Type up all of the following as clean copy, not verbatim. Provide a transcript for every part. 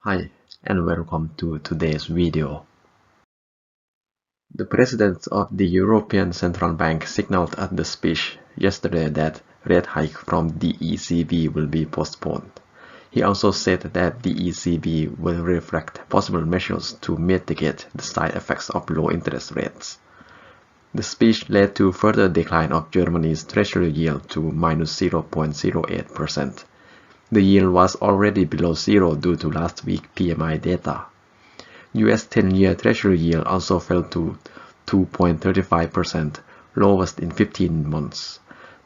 Hi and welcome to today's video. The President of the European Central Bank signaled at the speech yesterday that rate hike from the ECB will be postponed. He also said that the ECB will reflect possible measures to mitigate the side effects of low interest rates. The speech led to further decline of Germany's treasury yield to -0.08%. The yield was already below zero due to last week's PMI data. US 10-year Treasury yield also fell to 2.35%, lowest in 15 months.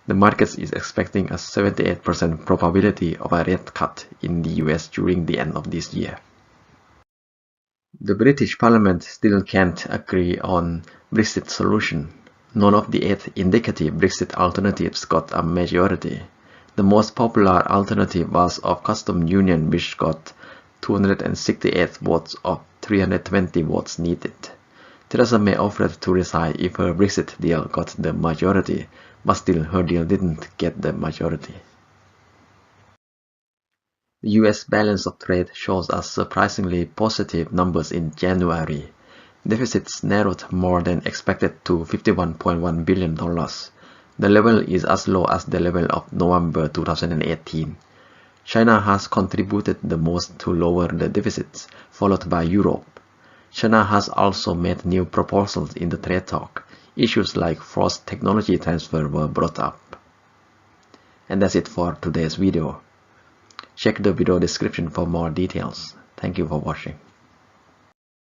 The market is expecting a 78% probability of a rate cut in the US during the end of this year. The British Parliament still can't agree on Brexit solution. None of the 8 indicative Brexit alternatives got a majority. The most popular alternative was of Custom Union, which got 268 votes of 320 votes needed. Theresa May offered to resign if her Brexit deal got the majority, but still her deal didn't get the majority. The US balance of trade shows us surprisingly positive numbers in January. Deficits narrowed more than expected to $51.1 billion. The level is as low as the level of November 2018. China has contributed the most to lower the deficits, followed by Europe. China has also made new proposals in the trade talk. Issues like forced technology transfer were brought up. And that's it for today's video. Check the video description for more details. Thank you for watching.